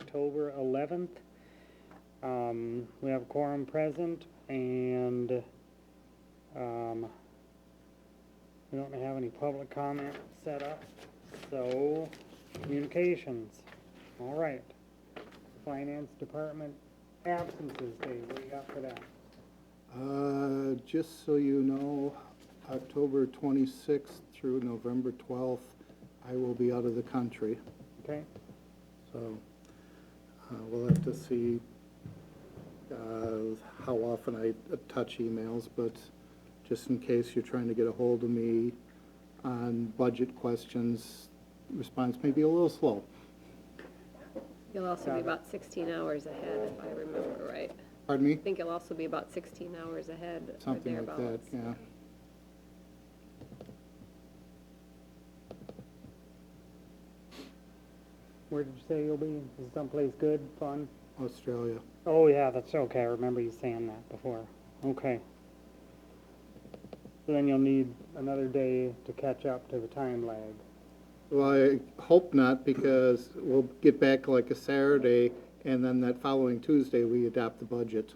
October 11th. We have a quorum present, and we don't have any public comment set up, so communications. All right. Finance Department absences day, what do you got for that? Just so you know, October 26th through November 12th, I will be out of the country. Okay, So we'll have to see how often I touch emails, but just in case you're trying to get a hold of me on budget questions, response may be a little slow. You'll also be about 16 hours ahead, if I remember right. Pardon me? I think you'll also be about 16 hours ahead or Something like that, thereabouts. yeah. where did you say you'll be? Is it someplace good, fun? Australia. Oh, yeah, that's okay, I remember you saying that before. Okay. So then you'll need another day to catch up to the time lag. Well, I hope not, because we'll get back like a Saturday, and then that following Tuesday, we adopt the budget.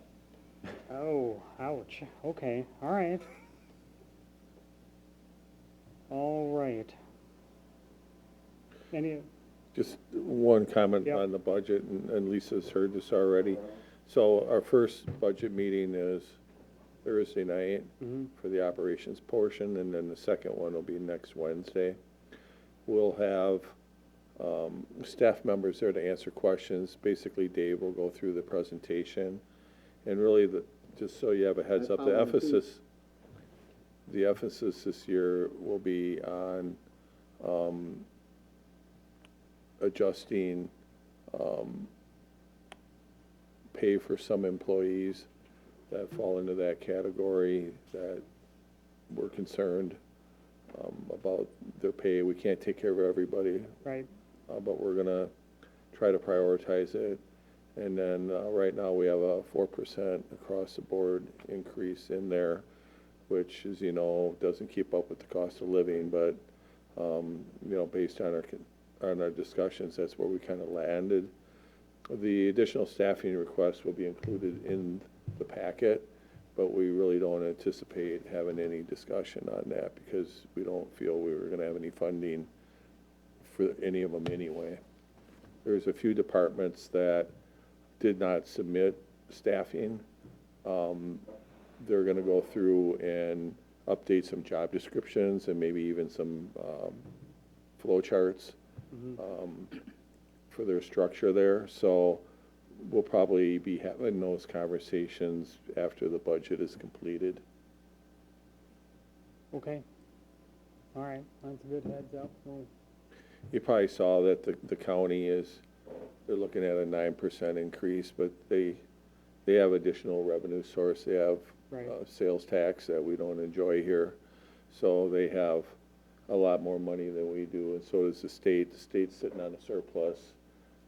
Oh, ouch, okay, all right. All right. Any, Just one comment Yep. on the budget, and Lisa's heard this already. So our first budget meeting is Thursday night mhm, for the operations portion, and then the second one will be next Wednesday. We'll have staff members there to answer questions. Basically, Dave will go through the presentation. And really, just so you have a heads up, the emphasis this year will be on adjusting pay for some employees that fall into that category, that we're concerned about their pay. We can't take care of everybody, right, but we're gonna try to prioritize it. And then right now, we have a 4% across the board increase in there, which, as you know, doesn't keep up with the cost of living, but based on our discussions, that's where we kind of landed. The additional staffing requests will be included in the packet, but we really don't anticipate having any discussion on that because we don't feel we were going to have any funding for any of them anyway. There's a few departments that did not submit staffing. They're going to go through and update some job descriptions and maybe even some flow charts for their structure there. So we'll probably be having those conversations after the budget is completed. okay. All right, that's a good heads up. We'll- You probably saw that the county they're looking at a 9% increase, but they have additional revenue source. They have Right. Sales tax that we don't enjoy here. So they have a lot more money than we do, and so does the state. The state's sitting on a surplus.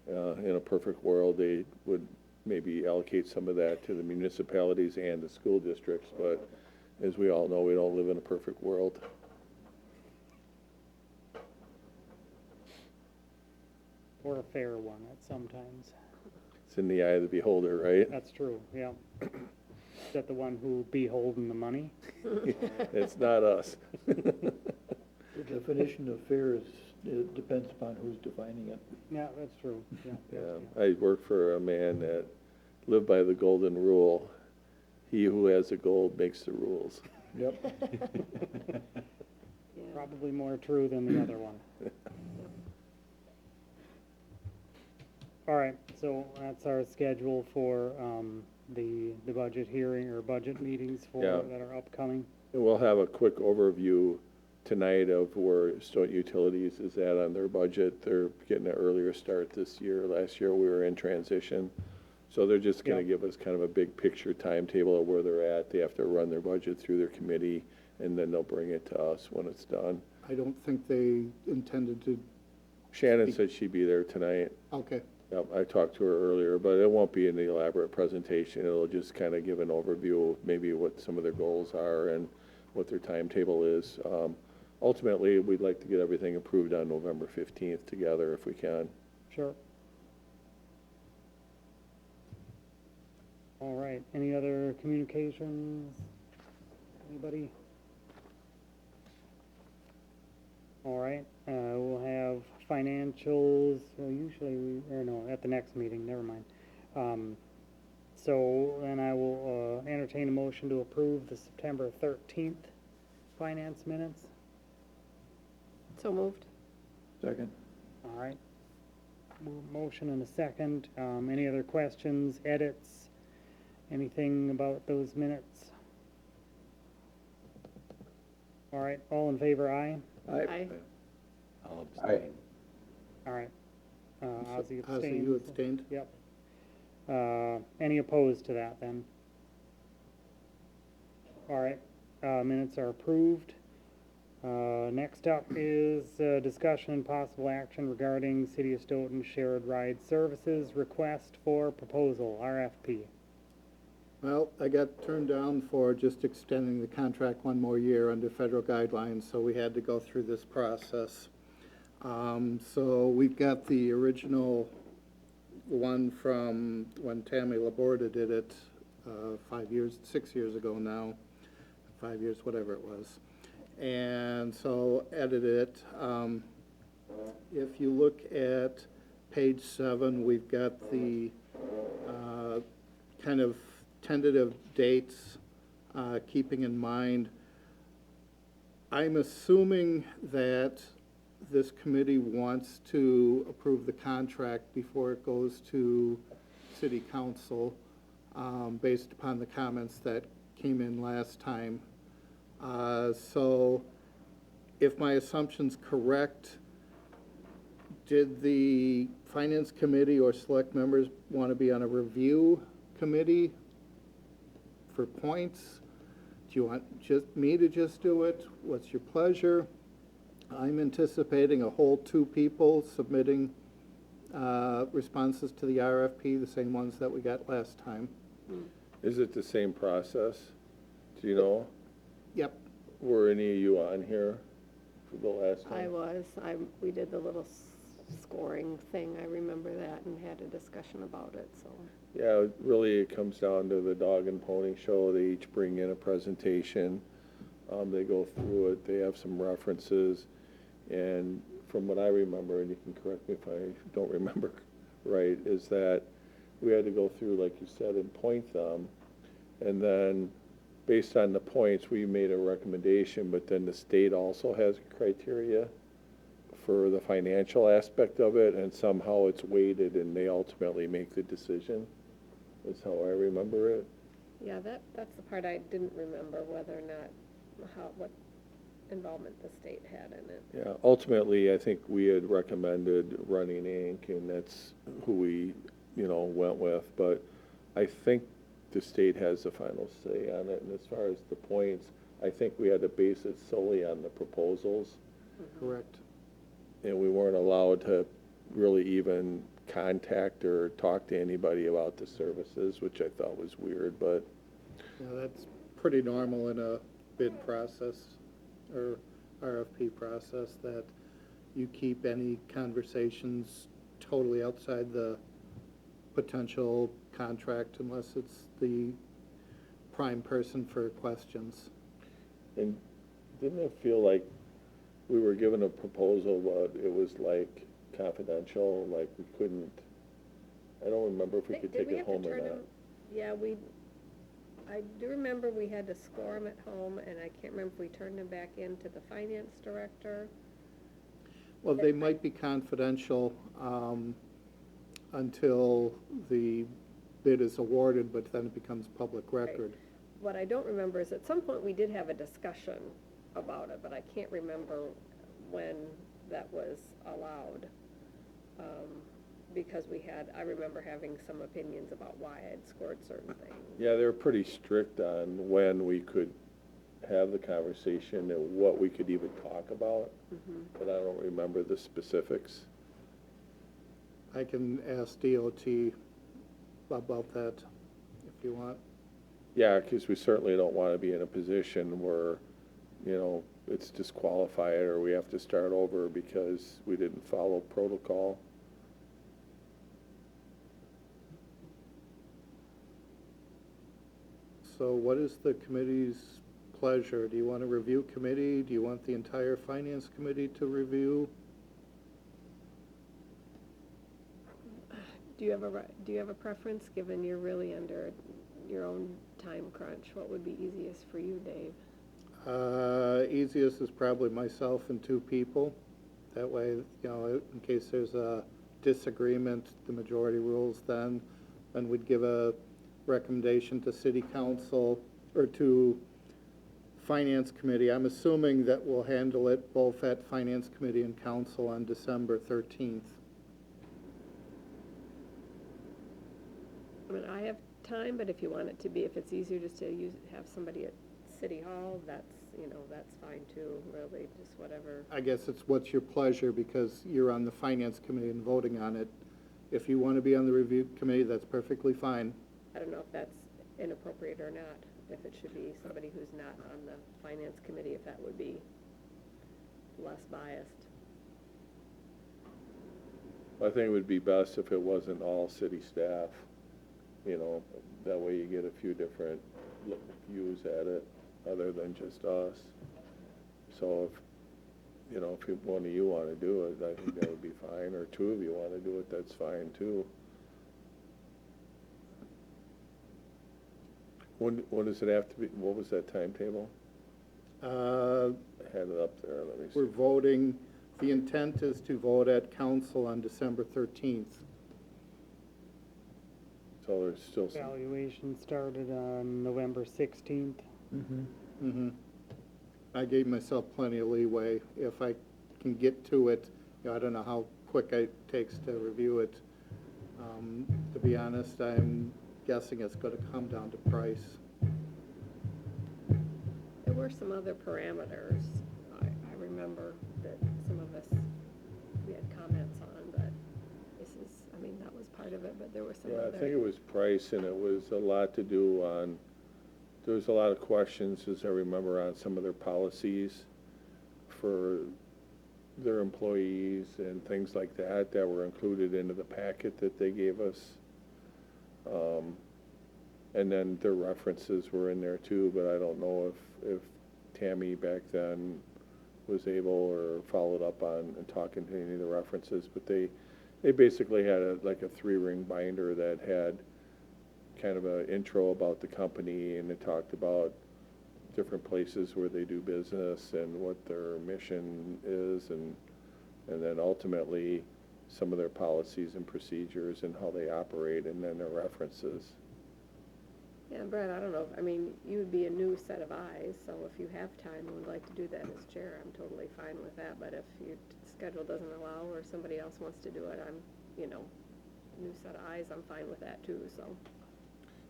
In a perfect world, they would maybe allocate some of that to the municipalities and the school districts, but as we all know, we don't live in a perfect world. Or a fair one at sometimes. It's in the eye of the beholder, right? That's true, yeah. Is that the one who be holding the money? It's not us. The definition of fair it depends upon who's defining it. Yeah, that's true, yeah. Yeah, I work for a man that lived by the golden rule. He who has the gold makes the rules. Yep. Yeah. Probably more true than the other one. All right, so that's our schedule for the budget hearing or budget meetings Yeah. that are upcoming. And we'll have a quick overview tonight of where Stoughton Utilities is at on their budget. They're getting an earlier start this year. Last year, we were in transition. So they're just gonna Yeah. give us kind of a big picture timetable of where they're at. They have to run their budget through their committee, and then they'll bring it to us when it's done. I don't think they intended to, Shannon said she'd be there tonight. okay. Yep, I talked to her earlier, but it won't be an elaborate presentation. It'll just kind of give an overview of maybe what some of their goals are and what their timetable is. Ultimately, we'd like to get everything approved on November 15th together if we can. Sure. right, any other communications? Anybody? All right, we'll have financials, at the next meeting, never mind. So then I will entertain a motion to approve the September 13th finance minutes. So moved. Second. All right. Motion and a second. Any other questions, edits, anything about those minutes? All right, all in favor, aye? Aye. I'll abstain. All right. Ozzy Ozzy, abstained. you abstained? Yep. Any opposed to that then? All right, minutes are approved. Next up is discussion and possible action regarding City of Stoughton Shared Ride Services Request for Proposal, RFP. Well, I got turned down for just extending the contract one more year under federal guidelines, so we had to go through this process. So we've got the original one from when Tammy Laborda did it 6 years ago now, 5 years, whatever it was. And so edited it. If you look at page 7, we've got the kind of tentative dates, keeping in mind, I'm assuming that this committee wants to approve the contract before it goes to city council, based upon the comments that came in last time. So if my assumption's correct, did the finance committee or select members want to be on a review committee for points? Do you want me to just do it? What's your pleasure? I'm anticipating a whole 2 people submitting responses to the RFP, the same ones that we got last time. Is it the same process? Do you know? Yep. Were any of you on here for the last time? I was. We did the little scoring thing. I remember that and had a discussion about it, so. Yeah, really, it comes down to the dog and pony show. They each bring in a presentation. They go through it. They have some references. And from what I remember, and you can correct me if I don't remember right, is that we had to go through, like you said, and point them. And then based on the points, we made a recommendation, but then the state also has criteria for the financial aspect of it, and somehow it's weighted and they ultimately make the decision, is how I remember it. Yeah, that's the part I didn't remember, whether or not, what involvement the state had in it. Yeah, ultimately, I think we had recommended Running Inc., and that's who we, went with, but I think the state has the final say on it, and as far as the points, I think we had to base it solely on the proposals, Correct. and we weren't allowed to really even contact or talk to anybody about the services, which I thought was weird, but Yeah, that's pretty normal in a bid process or RFP process, that you keep any conversations totally outside the potential contract unless it's the prime person for questions. and didn't it feel like we were given a proposal, but it was like confidential, like we couldn't, I don't remember if we could take it home or not. Yeah, I do remember we had to score them at home, and I can't remember if we turned them back into the finance director. Well, they might be confidential until the bid is awarded, but then it becomes public record. What I don't remember is at some point we did have a discussion about it, but I can't remember when that was allowed. Because I remember having some opinions about why I had scored certain things. Yeah, they were pretty strict on when we could have the conversation and what we could even talk about, but I don't remember the specifics. I can ask DOT about that if you want. Yeah, because we certainly don't want to be in a position where, it's disqualified or we have to start over because we didn't follow protocol. So what is the committee's pleasure? Do you want a review committee? Do you want the entire finance committee to review? Do you have a preference, given you're really under your own time crunch? What would be easiest for you, Dave? Easiest is probably myself and two people. That way, you know, in case there's a disagreement, the majority rules then, and we'd give a recommendation to city council or to finance committee. I'm assuming that we'll handle it both at finance committee and council on December 13th. I mean, I have time, but if you want it to be, if it's easier just to have somebody at City Hall, that's fine too, really, just whatever. I guess it's what's your pleasure, because you're on the finance committee and voting on it. If you want to be on the review committee, that's perfectly fine. I don't know if that's inappropriate or not, if it should be somebody who's not on the finance committee, if that would be less biased. I think it would be best if it wasn't all city staff, you know, that way you get a few different views at it, other than just us. So if one of you want to do it, I think that would be fine, or two of you want to do it, that's fine too. When does it have to be, what was that timetable? I had it up there, let me see. We're voting, the intent is to vote at council on December 13th. So there's still some, Evaluation started on November 16th. I gave myself plenty of leeway. If I can get to it, you know, I don't know how quick it takes to review it. To be honest, I'm guessing it's going to come down to price. There were some other parameters, I remember, that some of us, we had comments on, but this is, I mean, that was part of it, but there were some yeah, other. I think it was price, and it was a lot to do on, there was a lot of questions, as I remember, on some of their policies for their employees and things like that, that were included into the packet that they gave us. And then their references were in there too, but I don't know if Tammy back then was able or followed up on and talking to any of the references, but they basically had like a 3-ring binder that had kind of an intro about the company, and it talked about different places where they do business and what their mission is, and then ultimately some of their policies and procedures and how they operate, and then their references. Yeah, Brett, I don't know, I mean, you would be a new set of eyes, so if you have time and would like to do that as chair, I'm totally fine with that, but if your schedule doesn't allow, or somebody else wants to do it, I'm, new set of eyes, I'm fine with that too, so.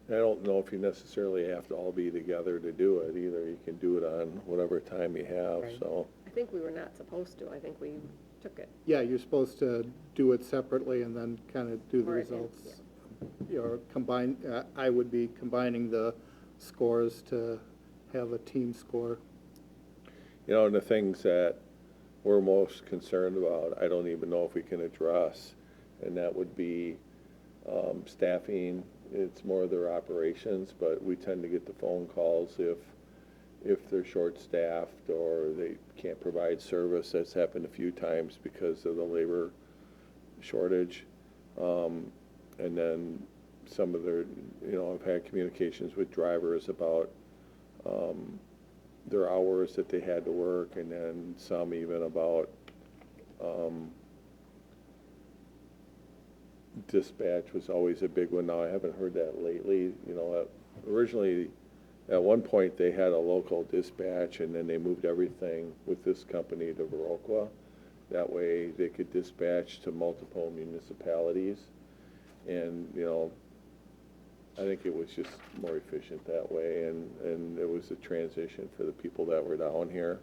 I don't know if you necessarily have to all be together to do it either. You can do it on whatever time you have, Right. so. I think we were not supposed to, I think we took it. Yeah, you're supposed to do it separately and then kind of do the Or it is, results. Or combine, I would be combining the scores to have a team score. And the things that we're most concerned about, I don't even know if we can address, and that would be staffing. It's more of their operations, but we tend to get the phone calls if they're short-staffed or they can't provide service. That's happened a few times because of the labor shortage. And then some of their, I've had communications with drivers about their hours that they had to work, and then some even about dispatch was always a big one. Now, I haven't heard that lately. Originally, at one point, they had a local dispatch, and then they moved everything with this company to Viroqua. That way, they could dispatch to multiple municipalities. And, I think it was just more efficient that way, and it was a transition for the people that were down here.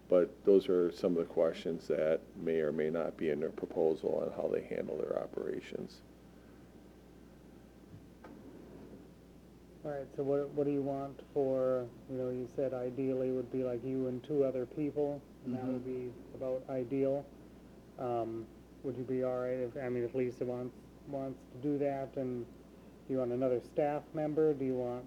But those are some of the questions that may or may not be in their proposal on how they handle their operations. All right, so what do you want for, you said ideally would be like you and 2 other people, and that would be about ideal. Would you be all right if Lisa wants to do that, and do you want another staff member? Do you want?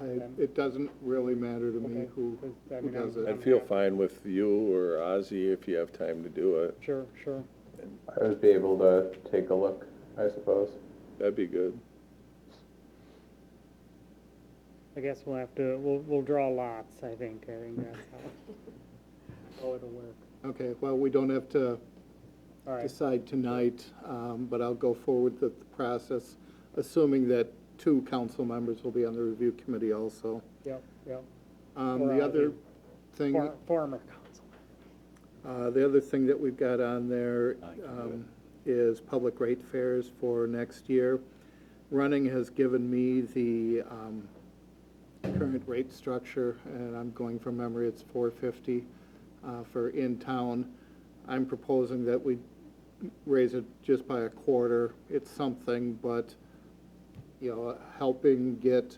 It doesn't really matter to me Okay, who 'cause, I who mean, does I'm- it. I'd feel fine with you or Ozzy if you have time to do it. Sure, sure. I would be able to take a look, I suppose. That'd be good. I guess we'll draw lots, I think that's how it'll work. Okay, well, we don't have to All right, decide tonight, but I'll go forward with the process, assuming that 2 council members will be on the review committee also. yep, yep. The Or other Ozzy. thing, Former council. the other thing that we've got on there I can do is public rate fares for next year. Running has given me the current rate structure, and I'm going from memory, it's $4.50 for in-town. I'm proposing that we raise it just by a quarter. It's something, but, you know, helping get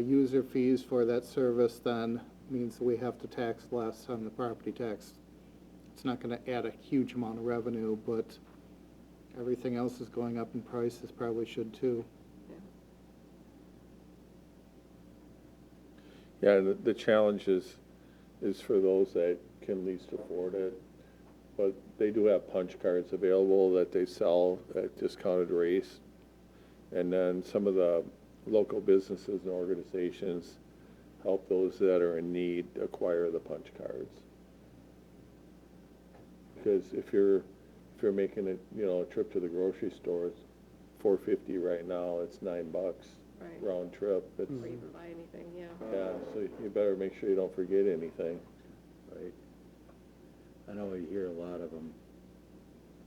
user fees for that service then means that we have to tax less on the property tax. It's not gonna add a huge amount of revenue, but everything else is going up in prices, probably should too. Yeah, the challenge is for those that can least afford it. But they do have punch cards available that they sell at discounted rates. And then some of the local businesses and organizations help those that are in need acquire the punch cards. Because if you're making a trip to the grocery store, it's $4.50 right now, it's $9 Right. round trip. It's, Or even buy anything, yeah. yeah, so you better make sure you don't forget anything. Right. I know you hear a lot of them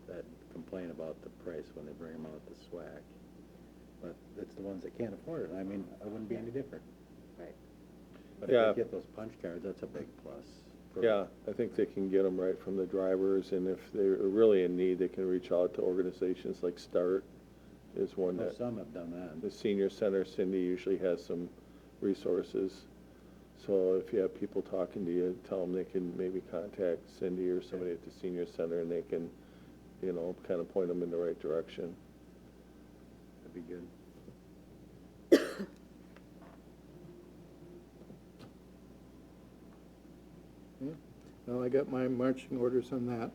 that complain about the price when they bring them out to SWAC, but it's the ones that can't afford it. I mean, I wouldn't be any different. Right. But Yeah. if they get those punch cards, that's a big plus. for- Yeah, I think they can get them right from the drivers, and if they're really in need, they can reach out to organizations like Start is one Well, that, some have done that. the senior center, Cindy usually has some resources. So if you have people talking to you, tell them they can maybe contact Cindy or somebody at the senior center, and they can, kind of point them in the right direction. That'd be good. Yeah. Well, I got my marching orders on that.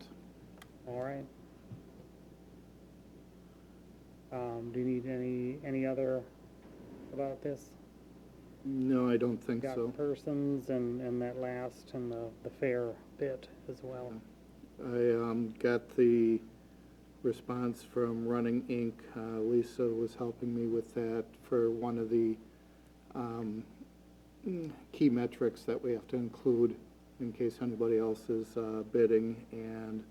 All right. Do you need any other about this? No, I don't think Got so. persons and that last and the fair bit as well. I got the response from Running Inc. Lisa was helping me with that for one of the key metrics that we have to include in case anybody else is bidding. And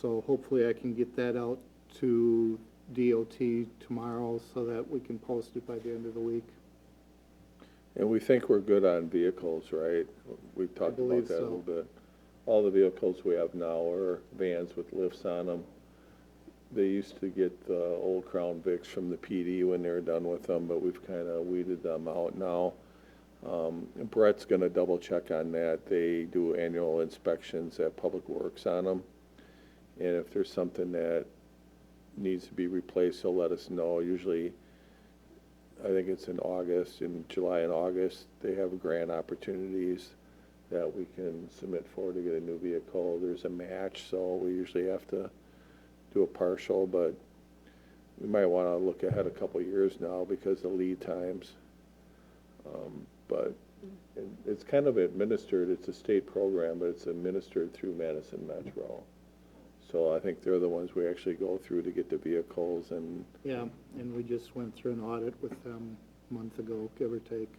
so hopefully I can get that out to DOT tomorrow so that we can post it by the end of the week. And we think we're good on vehicles, right? We've talked about believe that a so. little bit. All the vehicles we have now are vans with lifts on them. They used to get the old Crown Vics from the PD when they were done with them, but we've kind of weeded them out now. And Brett's gonna double check on that. They do annual inspections at Public Works on them. And if there's something that needs to be replaced, he'll let us know. Usually, I think it's in August, in July and August, they have grant opportunities that we can submit for to get a new vehicle. There's a match, so we usually have to do a partial, but we might want to look ahead a couple of years now because of lead times. But it's kind of administered, it's a state program, but it's administered through Madison Metro. So I think they're the ones we actually go through to get the vehicles, and Yeah, and we just went through an audit with them a month ago, give or take.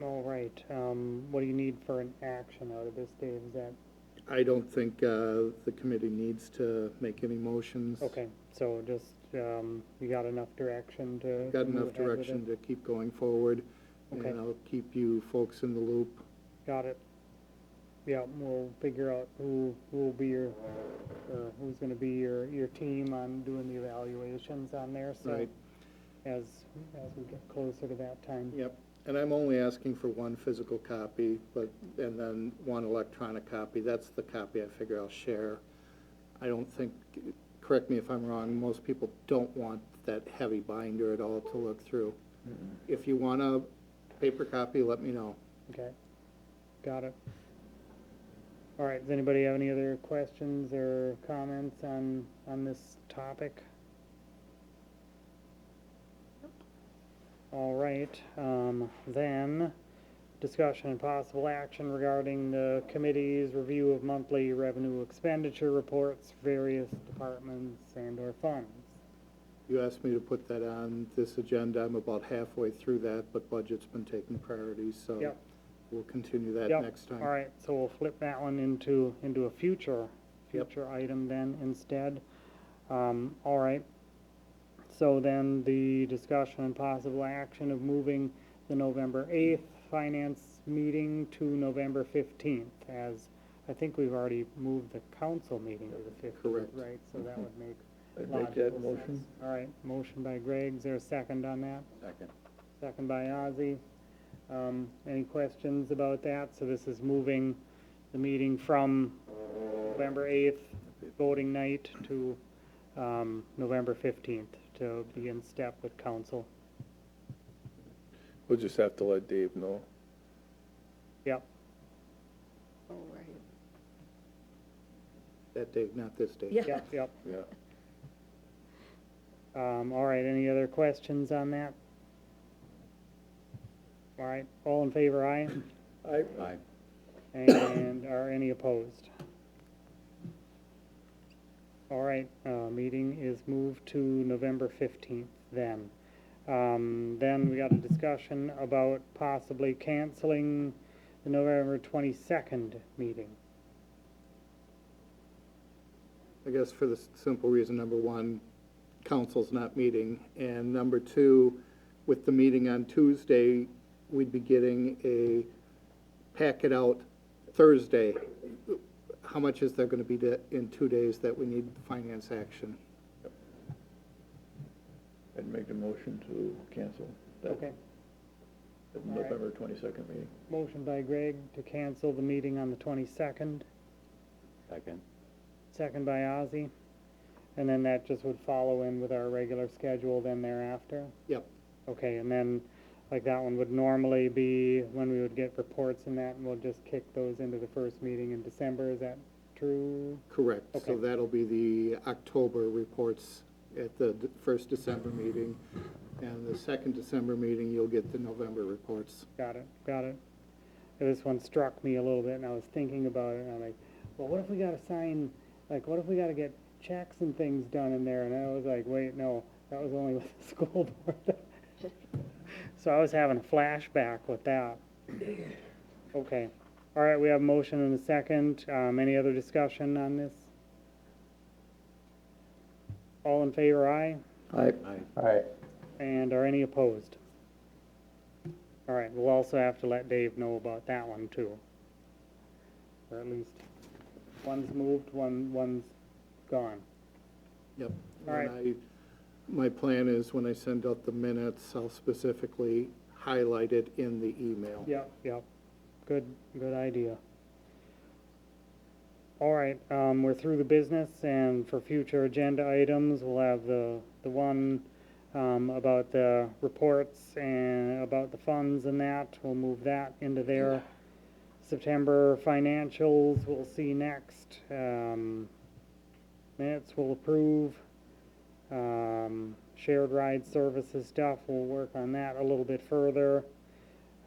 All right, what do you need for an action out of this, Dave? Is that, I don't think the committee needs to make any motions. okay, so just, you got enough direction to Got move enough ahead with direction it? to keep going forward, Okay. and I'll keep you folks in the loop. Got it. Yeah, we'll figure out who will be or who's gonna be your team on doing the evaluations on there, so. Right. As we get closer to that time. Yep, and I'm only asking for one physical copy, and then one electronic copy. That's the copy I figure I'll share. I don't think correct me if I'm wrong, most people don't want that heavy binder at all to look through. If you want a paper copy, let me know. Okay, got it. All right, does anybody have any other questions or comments on this topic? All right, then, discussion and possible action regarding the committee's review of monthly revenue expenditure reports, various departments and or funds. You asked me to put that on this agenda. I'm about halfway through that, but budget's been taking priority, so Yep. we'll continue that Yep, next time. all right, so we'll flip that one into a future Yep. item then instead. All right, so then the discussion and possible action of moving the November 8th finance meeting to November 15th, as I think we've already moved the council meeting to the 15th, Correct. right? So that would make I'd make logical that motion. sense. All right, motion by Greg, is there a second on that? Second. Second by Ozzy. Any questions about that? So this is moving the meeting from November 8th, voting night, to November 15th, to be in step with council. We'll just have to let Dave know. Yep, Oh, right. That date, not this date. Yeah. yep, yep. Yeah. All right, any other questions on that? All right, all in favor, aye? I, Aye. And are any opposed? All right, meeting is moved to November 15th then. Then we got a discussion about possibly canceling the November 22nd meeting. I guess for the simple reason, number one, council's not meeting, and number two, with the meeting on Tuesday, we'd be getting a packet out Thursday. How much is there gonna be in 2 days that we need finance action? I'd make the motion to cancel that Okay, that All right. November 22nd meeting. motion by Greg to cancel the meeting on the 22nd, Second. second by Ozzy. And then that just would follow in with our regular schedule then thereafter? Yep, Okay, and then, like, that one would normally be when we would get reports and that, and we'll just kick those into the first meeting in December, is that true? correct. Okay. So that'll be the October reports at the first December meeting, and the second December meeting, you'll get the November reports. Got it, got it. This one struck me a little bit, and I was thinking about it, and I'm like, well, what if we gotta sign, like, what if we gotta get checks and things done in there? And I was like, wait, no, that was only with the school board. So I was having a flashback with that. Okay, all right, we have a motion and a second. Any other discussion on this? All in favor, aye? I, Aye. And are any opposed? All right, we'll also have to let Dave know about that one too. Or at least, one's moved, one's gone. Yep. All right. And my plan is when I send out the minutes, I'll specifically highlight it in the email. Yep, yep, good idea. All right, we're through the business, and for future agenda items, we'll have the one about the reports and about the funds and that, we'll move that into there. September financials, we'll see next. Minutes we'll approve. Shared ride services stuff, we'll work on that a little bit further.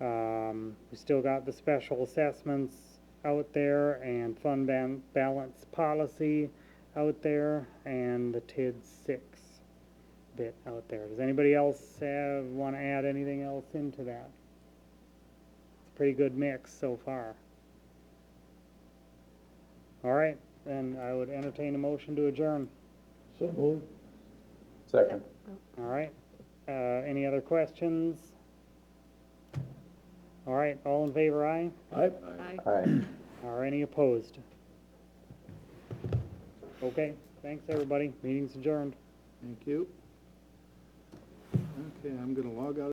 We still got the special assessments out there and fund balance policy out there and the TID 6 bit out there. Does anybody else want to add anything else into that? It's a pretty good mix so far. All right, then I would entertain a motion to adjourn. so moved. Second. All right, any other questions? All right, all in favor, aye? I, Aye. Aye. Are any opposed? Okay, thanks, everybody. Meeting's adjourned. Thank you. Okay, I'm gonna log out.